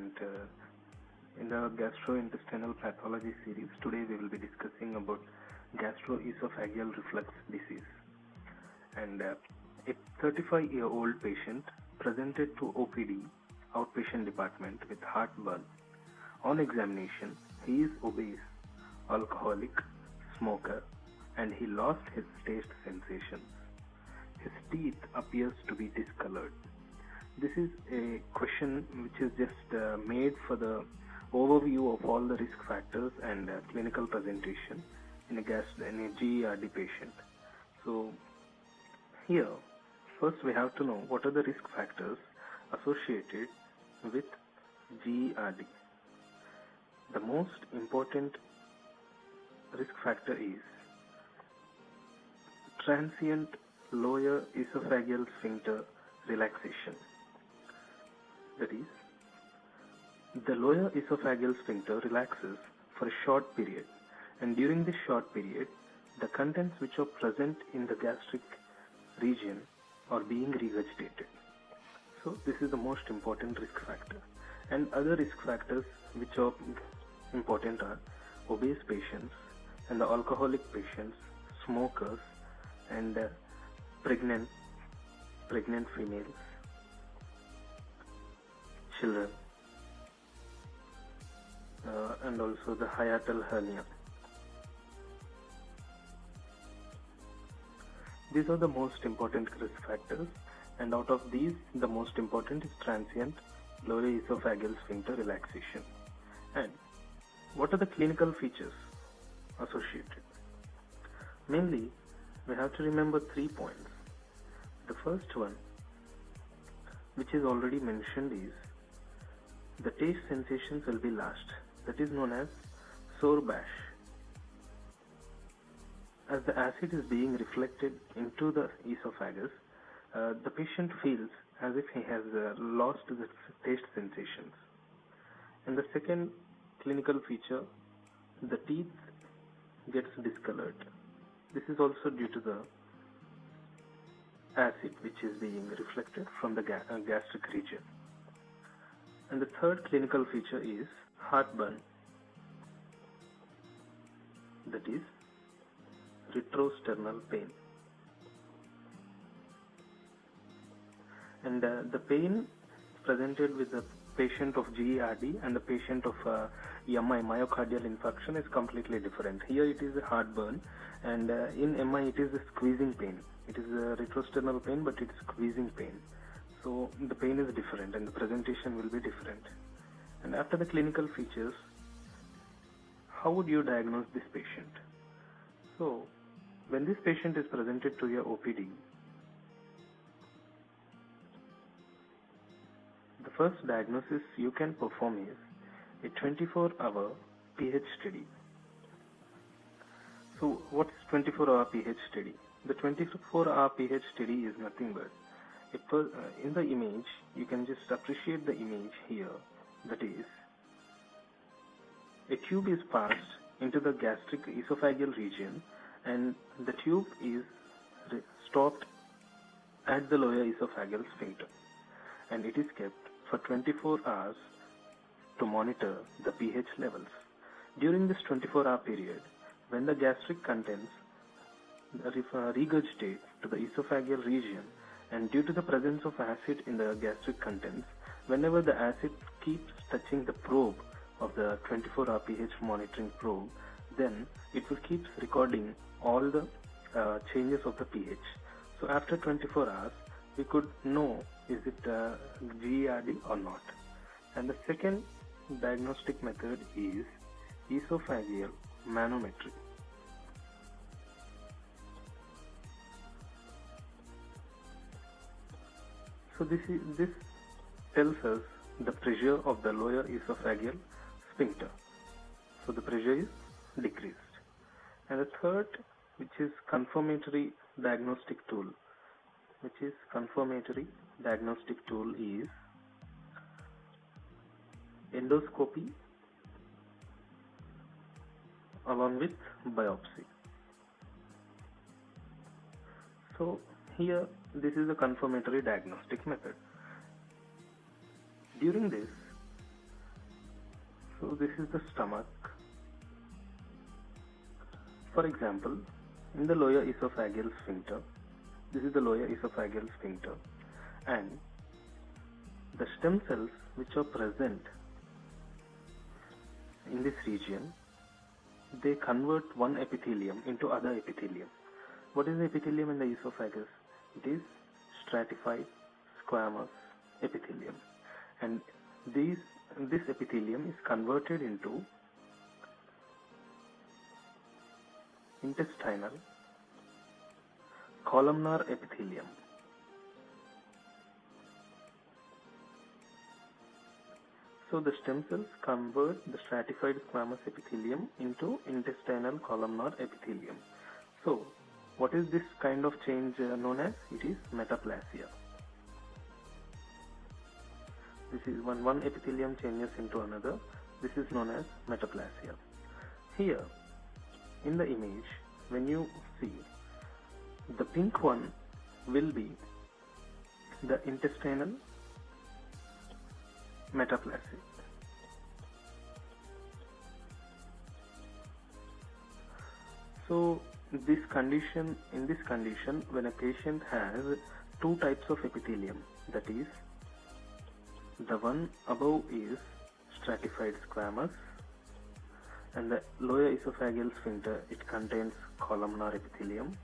and in the gastrointestinal pathology series, today we will be discussing about gastro-esophageal reflux disease. And a 35-year-old patient presented to OPD, outpatient department, with heartburn. On examination, he is obese, alcoholic, smoker, and he lost his taste sensations. His teeth appears to be discolored. This is a question which is just made for the overview of all the risk factors and clinical presentation in a GERD patient. So here, first we have to know what are the risk factors associated with GERD. The most important risk factor is transient lower esophageal sphincter relaxation. That is, the lower esophageal sphincter relaxes for a short period, and during this short period, the contents which are present in the gastric region are being regurgitated. So this is the most important risk factor. And other risk factors which are important are obese patients and the alcoholic patients, smokers, and pregnant females, children, and also the hiatal hernia. These are the most important risk factors, and out of these, the most important is transient lower esophageal sphincter relaxation. And what are the clinical features associated? Mainly, we have to remember 3 points. The first one, which is already mentioned, is the taste sensations will be lost. That is known as sore bash. As the acid is being reflected into the esophagus, the patient feels as if he has lost the taste sensations. And the second clinical feature, the teeth gets discolored. This is also due to the acid which is being reflected from the gastric region. And the third clinical feature is heartburn. That is retrosternal pain. And the pain presented with the patient of GERD and the patient of MI, myocardial infarction, is completely different. Here it is a heartburn, and in MI it is a squeezing pain. It is a retrosternal pain, but it's squeezing pain. So the pain is different and the presentation will be different. And after the clinical features, how would you diagnose this patient? So when this patient is presented to your OPD, the first diagnosis you can perform is a 24-hour pH study. So what is 24-hour pH study? The 24-hour pH study is nothing but, in the image, you can just appreciate the image here. That is, a tube is passed into the gastric esophageal region, and the tube is stopped at the lower esophageal sphincter, and it is kept for 24 hours to monitor the pH levels. During this 24-hour period, when the gastric contents regurgitate to the esophageal region, and due to the presence of acid in the gastric contents, whenever the acid keeps touching the probe of the 24-hour pH monitoring probe, then it will keep recording all the changes of the pH. So after 24 hours, we could know is it GERD or not. And the second diagnostic method is esophageal manometry. So this tells us the pressure of the lower esophageal sphincter. So the pressure is decreased. And the third, which is confirmatory diagnostic tool, is endoscopy along with biopsy. So here this is a confirmatory diagnostic method. During this, So this is the stomach. For example, in the lower esophageal sphincter, this is the lower esophageal sphincter, and the stem cells which are present in this region, they convert one epithelium into other epithelium. What is the epithelium in the esophagus? It is stratified squamous epithelium, and this epithelium is converted into intestinal columnar epithelium. So the stem cells convert the stratified squamous epithelium into intestinal columnar epithelium. So what is this kind of change known as? It is metaplasia. This is when one epithelium changes into another. This is known as metaplasia. Here in the image, when you see, the pink one will be the intestinal metaplasia. So in this condition, when a patient has two types of epithelium, that is, the one above is stratified squamous, and the lower esophageal sphincter, it contains columnar epithelium.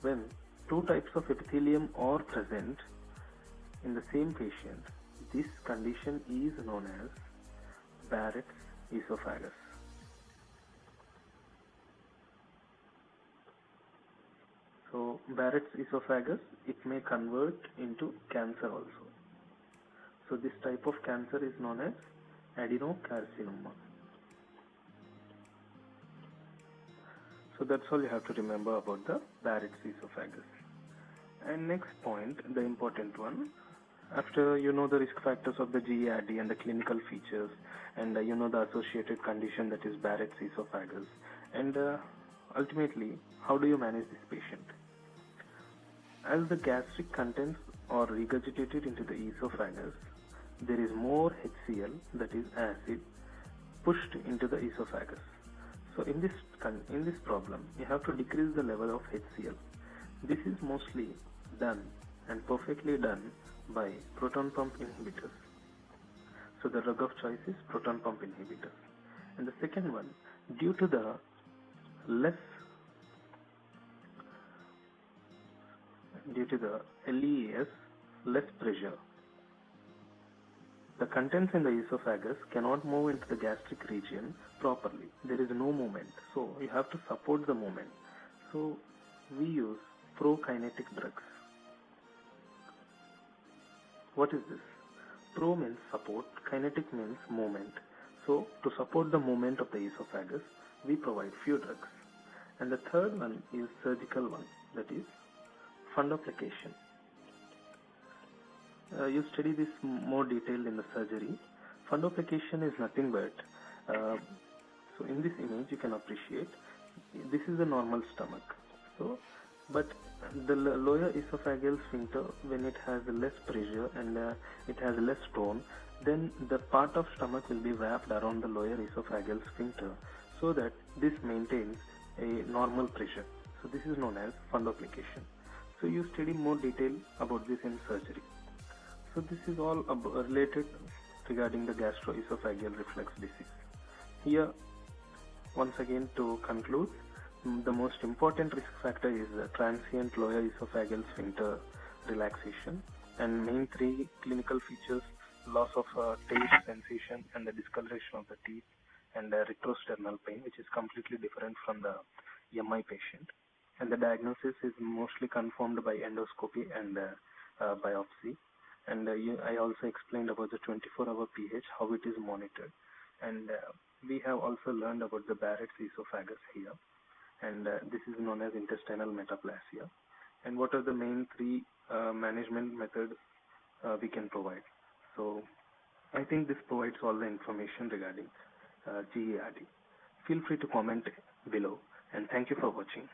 When two types of epithelium are present in the same patient, this condition is known as Barrett's esophagus. So Barrett's esophagus, it may convert into cancer also. So this type of cancer is known as adenocarcinoma. So that's all you have to remember about the Barrett's esophagus. And next point, the important one, after you know the risk factors of the GERD and the clinical features, and you know the associated condition, that is Barrett's esophagus, and ultimately, how do you manage this patient? As the gastric contents are regurgitated into the esophagus, there is more HCl, that is acid, pushed into the esophagus. So in this problem, you have to decrease the level of HCl. This is mostly done and perfectly done by proton pump inhibitors. So the drug of choice is proton pump inhibitors. And the second one, due to the LES, less pressure, the contents in the esophagus cannot move into the gastric region properly. There is no movement, so you have to support the movement. So we use prokinetic drugs. What is this? Pro means support, kinetic means movement. So to support the movement of the esophagus, we provide few drugs. And the third one is surgical one, that is fundoplication. You study this more detailed in the surgery. Fundoplication is nothing but, so in this image you can appreciate, this is the normal stomach. So, but the lower esophageal sphincter, when it has less pressure and it has less tone, then the part of stomach will be wrapped around the lower esophageal sphincter, so that this maintains a normal pressure. So this is known as fundoplication. So you study more detail about this in surgery. So this is all related regarding the gastro-esophageal reflux disease. Here, once again to conclude, the most important risk factor is transient lower esophageal sphincter relaxation, and main three clinical features: loss of taste, sensation, and the discoloration of the teeth, and retrosternal pain, which is completely different from the MI patient. And the diagnosis is mostly confirmed by endoscopy and biopsy. And I also explained about the 24-hour pH, how it is monitored. And we have also learned about the Barrett's esophagus here. And this is known as intestinal metaplasia. And what are the main three management methods we can provide. So I think this provides all the information regarding GERD. Feel free to comment below, and thank you for watching.